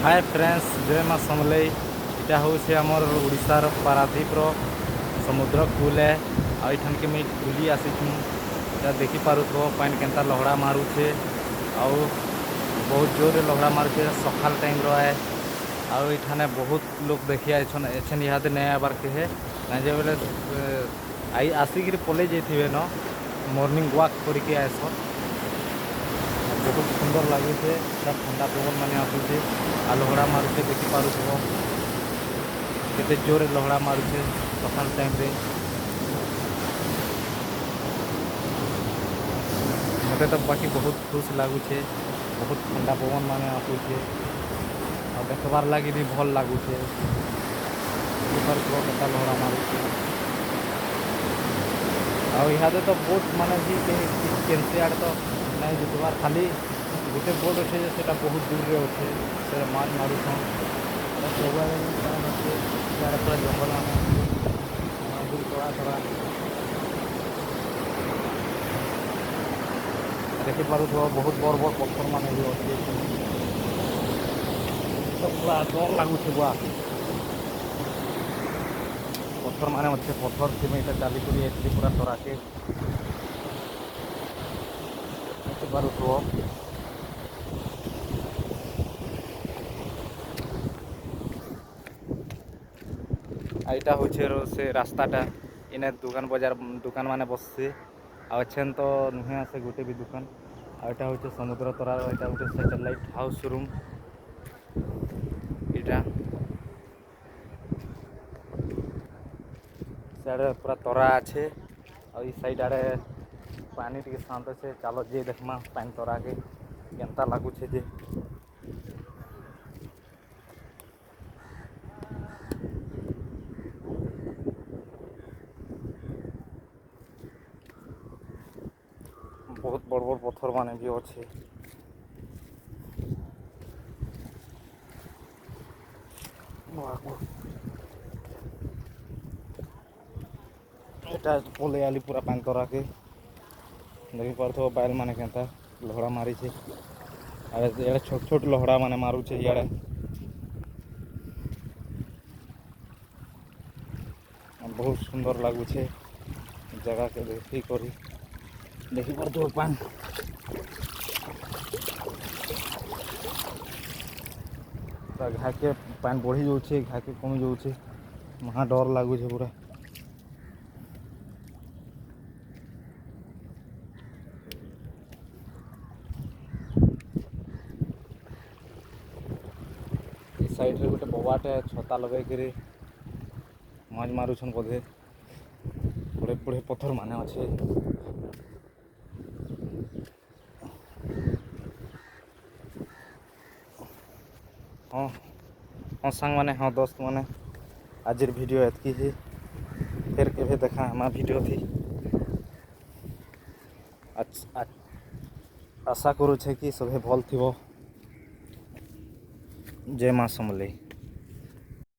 Hi friends, जय माँ समलेई। इटा हूँ आमर उड़ीसार पारादीपर समुद्र कूल है। आठान के मुझे बुली आसी देखिपुथ पानी केन्ता लहड़ा मारुचे। आउ बहुत जोर लहड़ा मारुचे। सकाल टाइम है। आठाने बहुत लोग देखी एछन इहादे नहीं आबार कहे ना जे बोले आई आसिक पलि जाइए न मॉर्निंग वॉक करके आस। बहुत सुंदर लगुचे। ठंडा पवन मान आसुचे आ लहड़ा मारुचे। देखिपुथ केते जोर लहड़ा मारुचे सकाल टाइम रे। मते तो बाकी बहुत खुश लगुचे। बहुत ठंडा पवन मान आसुचे और देखबार लगी भी भल लगुचे। केता लहड़ा मारुचे आदे तो बोट माने भी केनसे आड़े तो नहीं जितबार खाली गोटे बोट अच्छे से बहुत दूर रे अच्छे से माछ मारुछन। सबुआड़े पूरा जंगल मान तड़ा तड़ा देखिपुथ बहुत बड़ बड़ पत्थर मान भी अच्छे। तो पूरा डर लगुचे। बुआ पत्थर मान अच्छे पत्थर थी मैं चली पूरा तराके देखिपुथ। आईटा हूँ से रास्ताटा इन्हें दुकान बजार दुकान मान बसছে अच्छेन तो नुहे आसे गोटे भी दुकान। आईटा हूँ समुद्र तरार। यहाँ गोटे सैटेलाइट हाउस रूम। यहाँ सियाड़े पूरा तरा अच्छे और इस साइड आड़े पानी टी शांत अच्छे। चलो जे देखमा पानी तरा के केनता लगुचे जे। बहुत बड़ बड़ पत्थर मान भी अच्छे। एटा पलि आली पूरा पानी तरा के देखिपुथ बाइल मान केनता लहड़ा मारी छे। इड़े छोट छोट लहड़ा मान मारुचे। इड़े बहुत सुंदर लगुचे जगह के देखी करी देखिपुथ पानी घा के पानी बढ़ी जाऊे घा के कमी जाऊे। महा डर लगुचे पूरा। इस साइड रे गोटे बबाटे छता लगे माछ मारुछन बोधे। बड़े बड़े पत्थर मान अच्छे। हाँ हाँ सांग माने हाँ दोस्त माने आज वीडियो एतकी ही। फिर के देखा हमा वीडियो थी। आशा करूँ कि सभी भल थी। जय माँ समलेई।